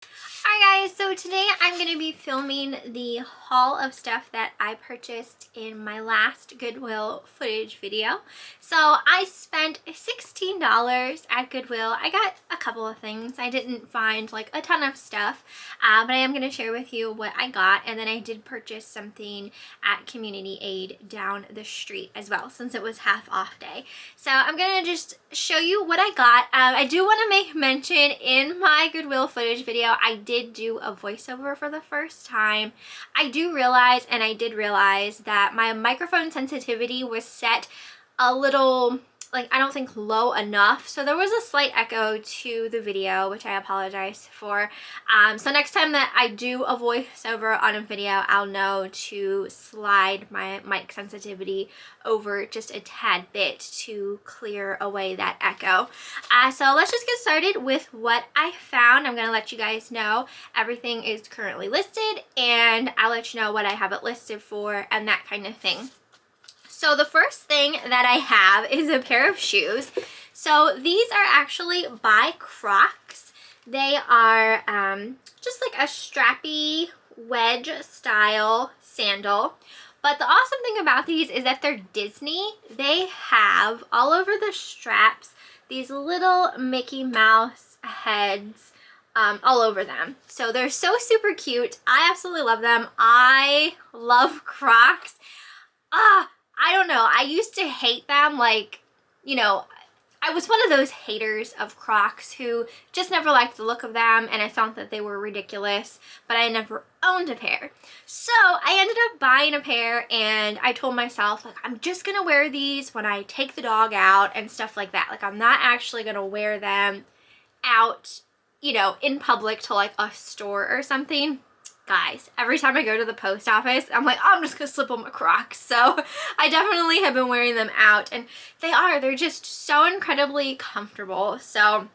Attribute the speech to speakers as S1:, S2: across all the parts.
S1: Alright guys, so today I'm going to be filming the haul of stuff that I purchased in my last Goodwill footage video. So I spent $16 at Goodwill. I got a couple of things. I didn't find like a ton of stuff, but I am going to share with you what I got, and then I did purchase something at Community Aid down the street as well since it was half off day. So I'm going to just show you what I got. I do want to make mention in my Goodwill footage video, I did do a voiceover for the first time. I did realize that my microphone sensitivity was set a little, like, I don't think low enough, so there was a slight echo to the video, which I apologize for. So next time that I do a voiceover on a video, I'll know to slide my mic sensitivity over just a tad bit to clear away that echo. So let's just get started with what I found. I'm gonna let you guys know everything is currently listed, and I'll let you know what I have it listed for and that kind of thing. So the first thing that I have is a pair of shoes. So these are actually by Crocs. They are just like a strappy wedge style sandal. But the awesome thing about these is that they're Disney. They have all over the straps these little Mickey Mouse heads all over them. So they're so super cute. I absolutely love them. I love Crocs. I don't know. I used to hate them. Like, you know, I was one of those haters of Crocs who just never liked the look of them, and I thought that they were ridiculous, but I never owned a pair. So I ended up buying a pair, and I told myself, like, I'm just gonna wear these when I take the dog out and stuff like that. Like, I'm not actually gonna wear them out, you know, in public to like a store or something. Guys, every time I go to the post office, I'm like, oh, I'm just gonna slip on my Crocs. So I definitely have been wearing them out, and they're just so incredibly comfortable. So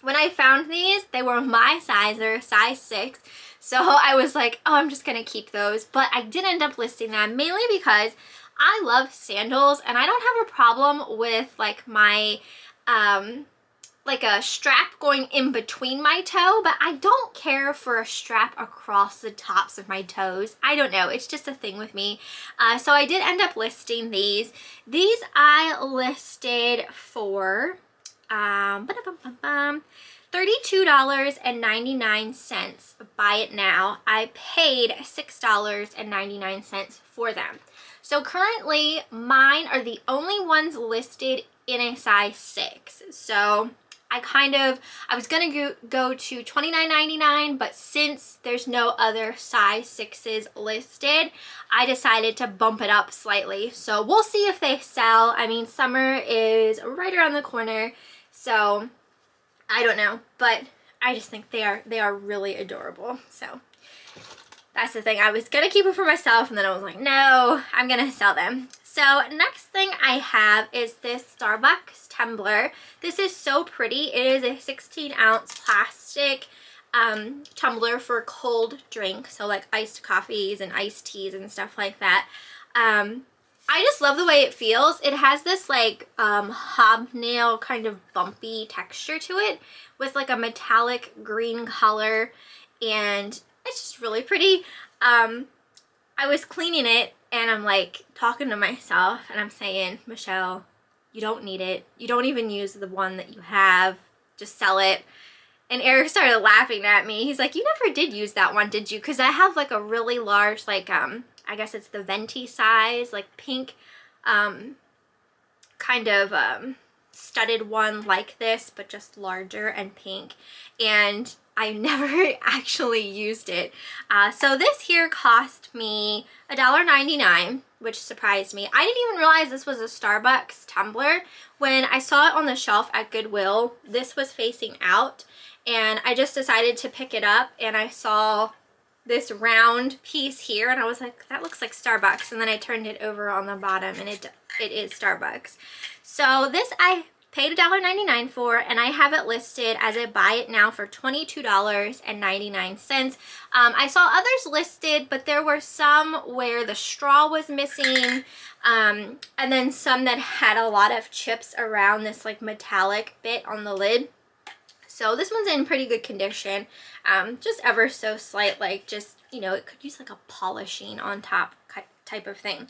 S1: when I found these, they were my size. They're a size 6. So I was like, oh, I'm just gonna keep those. But I did end up listing them mainly because I love sandals, and I don't have a problem with like my like a strap going in between my toe, but I don't care for a strap across the tops of my toes. I don't know, it's just a thing with me. So I did end up listing these. These I listed for $32.99. Buy it now. I paid $6.99 for them. So currently mine are the only ones listed in a size 6. So I was gonna go to $29.99, but since there's no other size 6s listed, I decided to bump it up slightly. So we'll see if they sell. I mean, summer is right around the corner, so I don't know, but I just think they are really adorable. So that's the thing. I was gonna keep it for myself, and then I was like, no, I'm gonna sell them. So next thing I have is this Starbucks tumbler. This is so pretty. It is a 16-ounce plastic tumbler for cold drink, so like iced coffees and iced teas and stuff like that. I just love the way it feels. It has this like hobnail kind of bumpy texture to it with like a metallic green color, and it's just really pretty. I was cleaning it, and I'm like talking to myself, and I'm saying, Michelle, you don't need it. You don't even use the one that you have. Just sell it. And Eric started laughing at me. He's like, you never did use that one, did you? Because I have like a really large, like, I guess it's the venti size, like pink, kind of studded one like this, but just larger and pink. And I never actually used it. So this here cost me $1.99, which surprised me. I didn't even realize this was a Starbucks tumbler. When I saw it on the shelf at Goodwill, this was facing out, and I just decided to pick it up, and I saw this round piece here, and I was like, that looks like Starbucks. And then I turned it over on the bottom, and it is Starbucks. So this I paid $1.99 for, and I have it listed as a buy it now for $22.99. I saw others listed, but there were some where the straw was missing, and then some that had a lot of chips around this like metallic bit on the lid. So this one's in pretty good condition. just ever so slight, like just, you know, it could use like a polishing on top type of thing.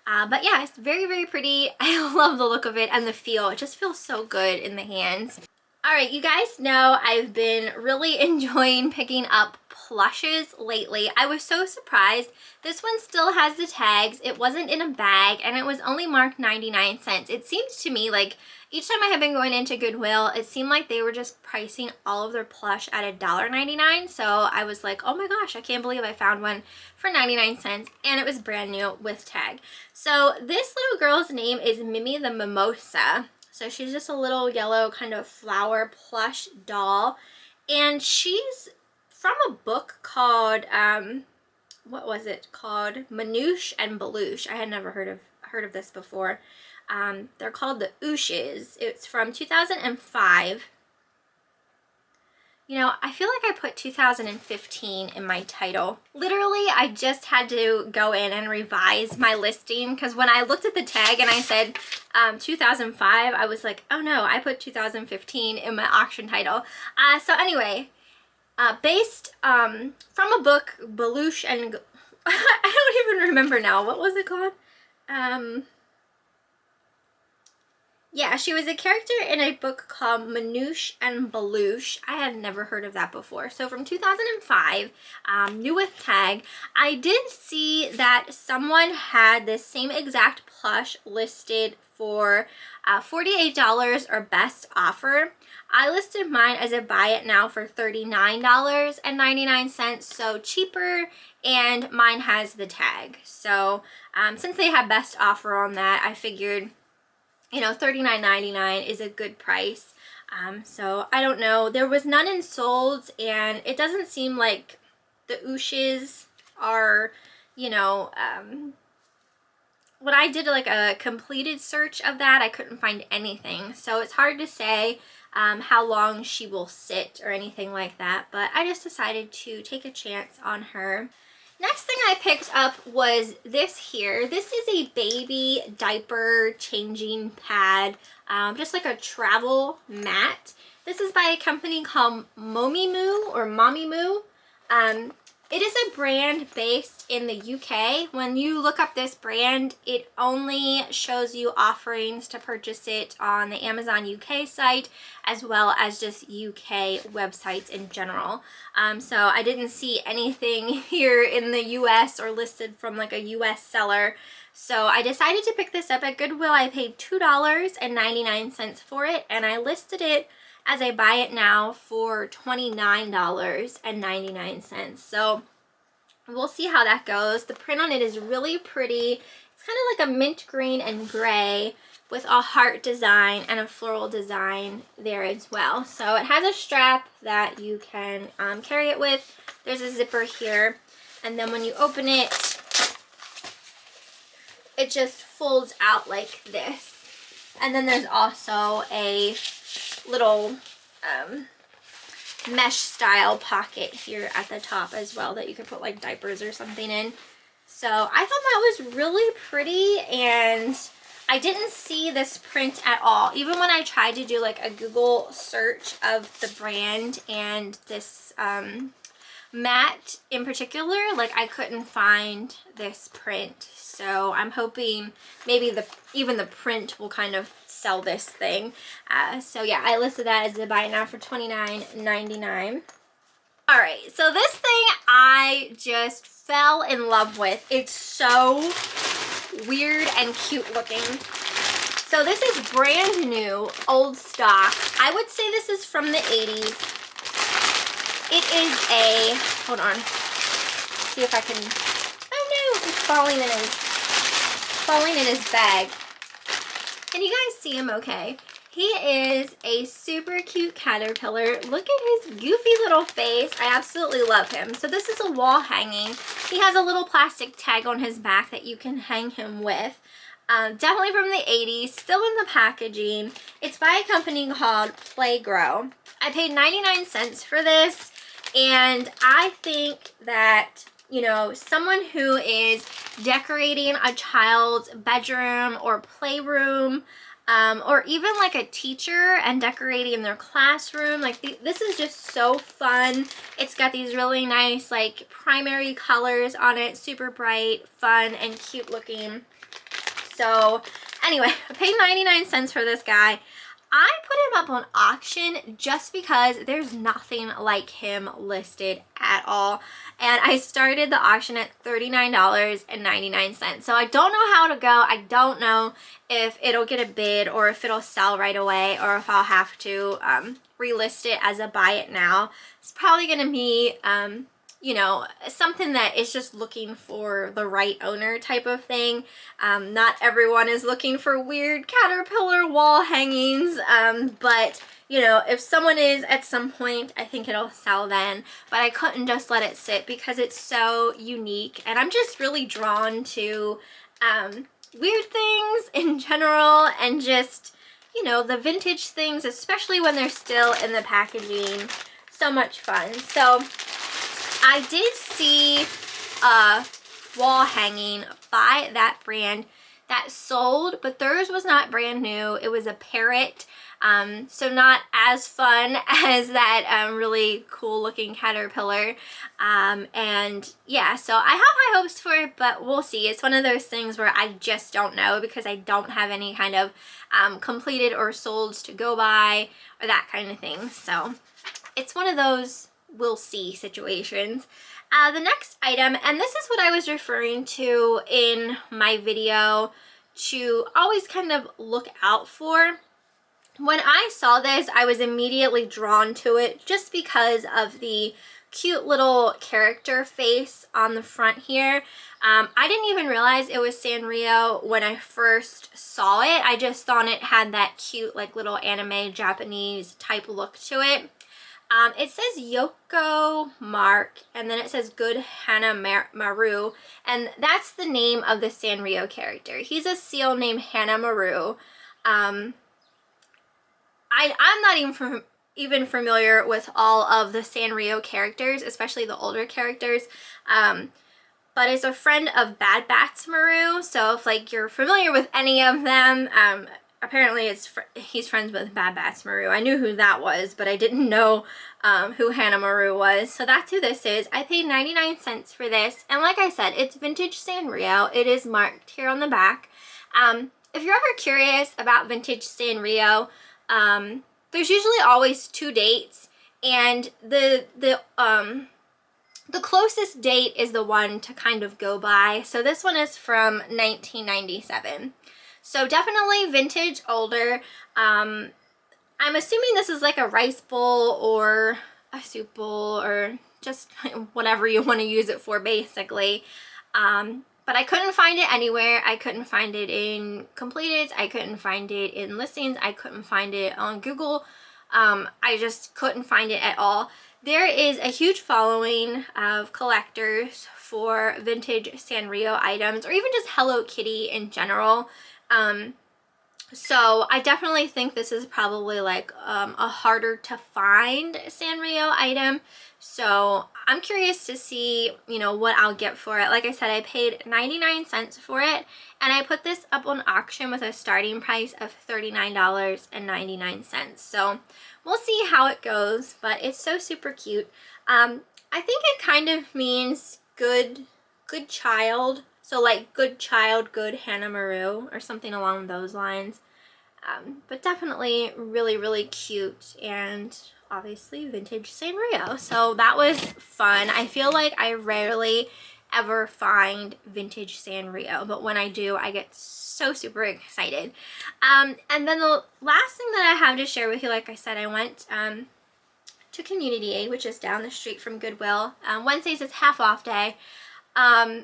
S1: But yeah, it's very, very pretty. I love the look of it and the feel. It just feels so good in the hands. All right, you guys know I've been really enjoying picking up plushes lately. I was so surprised. This one still has the tags. It wasn't in a bag and it was only marked 99 cents. It seemed to me like each time I have been going into Goodwill, it seemed like they were just pricing all of their plush at $1.99. So I was like, oh my gosh, I can't believe I found one for 99 cents and it was brand new with tag. So this little girl's name is Mimi the Mimosa. So she's just a little yellow kind of flower plush doll. And she's from a book called, what was it called? Manouche and Belouche. I had never heard of this before. They're called the Ooshes. It's from 2005. You know, I feel like I put 2015 in my title. Literally, I just had to go in and revise my listing because when I looked at the tag and I said 2005, I was like, oh no, I put 2015 in my auction title. So anyway, based from a book, Belouche and... I don't even remember now. What was it called? Yeah, she was a character in a book called Manouche and Belouche. I had never heard of that before. So from 2005, new with tag, I did see that someone had this same exact plush listed for $48 or best offer. I listed mine as a buy it now for $39.99, so cheaper, and mine has the tag. So since they have best offer on that, I figured, you know, $39.99 is a good price. So I don't know. There was none in solds, and it doesn't seem like the Ooshes are, you know, when I did like a completed search of that, I couldn't find anything. So it's hard to say how long she will sit or anything like that. But I just decided to take a chance on her. Next thing I picked up was this here. This is a baby diaper changing pad, just like a travel mat. This is by a company called Momymoo or Momymoo. It is a brand based in the UK. When you look up this brand, it only shows you offerings to purchase it on the Amazon UK site, as well as just UK websites in general. So I didn't see anything here in the US or listed from like a US seller. So I decided to pick this up at Goodwill. I paid $2.99 for it, and I listed it as I buy it now for $29.99. So we'll see how that goes. The print on it is really pretty. It's kind of like a mint green and gray with a heart design and a floral design there as well. So it has a strap that you can carry it with. There's a zipper here. And then when you open it, it just folds out like this. And then there's also a little mesh style pocket here at the top as well that you could put like diapers or something in. So I thought that was really pretty, and I didn't see this print at all. Even when I tried to do like a Google search of the brand and this mat in particular, like I couldn't find this print. So I'm hoping maybe even the print will kind of sell this thing. So yeah, I listed that as a buy now for $29.99. All right, so this thing I just fell in love with. It's so weird and cute looking. So this is brand new, old stock. I would say this is from the 80s. It is a, hold on, see if I can, oh no, it's falling in his bag. Can you guys see him okay? He is a super cute caterpillar. Look at his goofy little face. I absolutely love him. So this is a wall hanging. He has a little plastic tag on his back that you can hang him with. Definitely from the 80s, still in the packaging. It's by a company called Playgro. I paid 99 cents for this, and I think that, you know, someone who is decorating a child's bedroom or playroom, or even like a teacher and decorating their classroom. Like this is just so fun. It's got these really nice like primary colors on it, super bright, fun, and cute looking. So anyway, I paid 99 cents for this guy. I put him up on auction just because there's nothing like him listed at all. And I started the auction at $39.99. So I don't know how it'll go. I don't know if it'll get a bid or if it'll sell right away or if I'll have to relist it as a buy it now. It's probably going to be you know, something that is just looking for the right owner type of thing. Not everyone is looking for weird caterpillar wall hangings, but you know, if someone is at some point, I think it'll sell then. But I couldn't just let it sit because it's so unique, and I'm just really drawn to weird things in general, and just, you know, the vintage things, especially when they're still in the packaging. So much fun. So I did see a wall hanging by that brand that sold, but theirs was not brand new. It was a parrot, so not as fun as that really cool looking caterpillar. And yeah, so I have high hopes for it, but we'll see. It's one of those things where I just don't know because I don't have any kind of completed or solds to go by or that kind of thing. So it's one of those we'll see situations. The next item, and this is what I was referring to in my video to always kind of look out for. When I saw this, I was immediately drawn to it just because of the cute little character face on the front here. I didn't even realize it was Sanrio when I first saw it. I just thought it had that cute like little anime Japanese type look to it. It says Yoko Mark, and then it says Good Hana Maru, and that's the name of the Sanrio character. He's a seal named Hana Maru. I'm not even familiar with all of the Sanrio characters, especially the older characters. But it's a friend of Bad Batch Maru, so if like you're familiar with any of them, apparently he's friends with Bad Batch Maru. I knew who that was, but I didn't know who Hana Maru was. So that's who this is. I paid 99 cents for this. And like I said, it's vintage Sanrio. It is marked here on the back. If you're ever curious about vintage Sanrio, there's usually always 2 dates. And the closest date is the one to kind of go by. So this one is from 1997. So definitely vintage, older. I'm assuming this is like a rice bowl or a soup bowl or just whatever you want to use it for, basically. But I couldn't find it anywhere. I couldn't find it in completed. I couldn't find it in listings. I couldn't find it on Google. I just couldn't find it at all. There is a huge following of collectors for vintage Sanrio items, or even just Hello Kitty in general. So I definitely think this is probably like a harder to find Sanrio item. So I'm curious to see, you know, what I'll get for it. Like I said, I paid 99 cents for it, and I put this up on auction with a starting price of $39.99. So we'll see how it goes, but it's so super cute. I think it kind of means good child. So like good child, good Hana Maru, or something along those lines. But definitely really, really cute, and obviously vintage Sanrio. So that was fun. I feel like I rarely ever find vintage Sanrio, but when I do, I get so super excited. And then the last thing that I have to share with you, like I said, I went to Community Aid, which is down the street from Goodwill. Wednesdays is half off day. I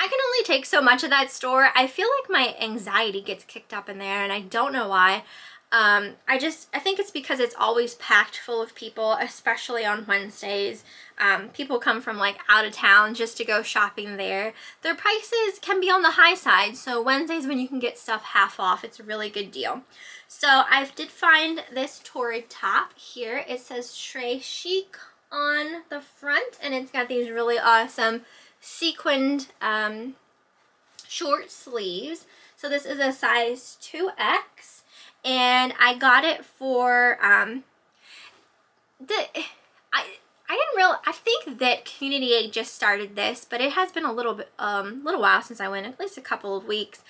S1: can only take so much of that store. I feel like my anxiety gets kicked up in there, and I don't know why. I think it's because it's always packed full of people, especially on Wednesdays. People come from like out of town just to go shopping there. Their prices can be on the high side, so Wednesdays when you can get stuff half off, it's a really good deal. So I did find this Torrid top here. It says Chic on the front, and it's got these really awesome sequined short sleeves. So this is a size 2X, and I got it for I think that Community Aid just started this, but it has been a little while since I went, at least a couple of weeks,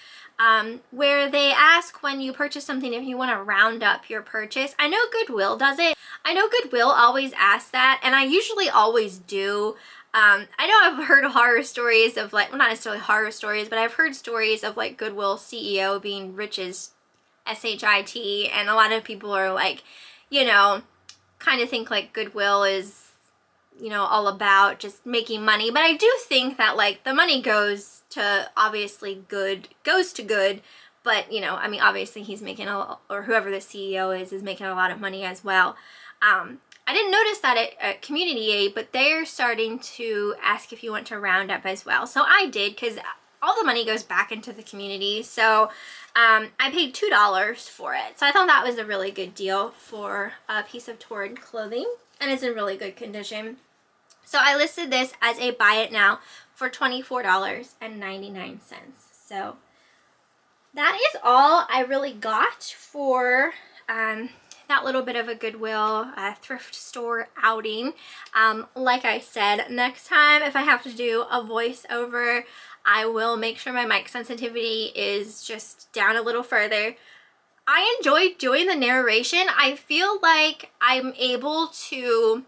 S1: where they ask when you purchase something if you want to round up your purchase. I know Goodwill does it. I know Goodwill always asks that, and I usually always do. I know I've heard horror stories of, like, well, not necessarily horror stories, but I've heard stories of, like, Goodwill CEO being rich as SHIT, and a lot of people are like, you know, kind of think like Goodwill is, you know, all about just making money. But I do think that, like, the money goes to, obviously, good, but, you know, I mean, obviously he's making or whoever the CEO is making a lot of money as well. I didn't notice that at Community Aid, but they're starting to ask if you want to round up as well. So I did, because all the money goes back into the community. So I paid $2 for it. So I thought that was a really good deal for a piece of Torrid clothing, and it's in really good condition. So I listed this as a buy it now for $24.99. So that is all I really got for that little bit of a Goodwill thrift store outing. Like I said, next time if I have to do a voiceover, I will make sure my mic sensitivity is just down a little further. I enjoy doing the narration. I feel like I'm able to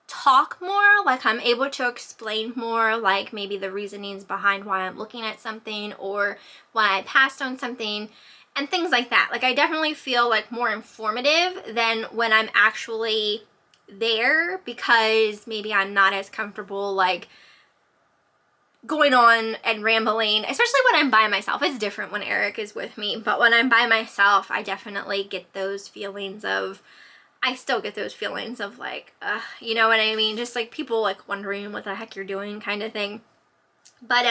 S1: talk more, like I'm able to explain more, like maybe the reasonings behind why I'm looking at something or why I passed on something and things like that. Like, I definitely feel like more informative than when I'm actually there, because maybe I'm not as comfortable like going on and rambling, especially when I'm by myself. It's different when Eric is with me, but when I'm by myself, I definitely get those feelings of, I still get those feelings of like, you know what I mean? Just like people like wondering what the heck you're doing kind of thing. But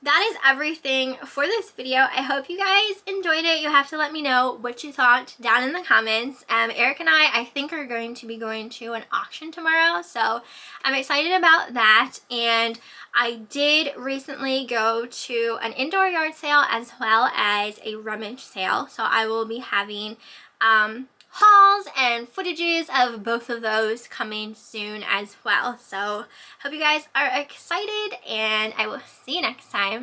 S1: that is everything for this video. I hope you guys enjoyed it. You'll have to let me know what you thought down in the comments. Eric and I think, are going to be going to an auction tomorrow, so I'm excited about that. And I did recently go to an indoor yard sale as well as a rummage sale, so I will be having hauls and footages of both of those coming soon as well. So hope you guys are excited, and I will see you next time.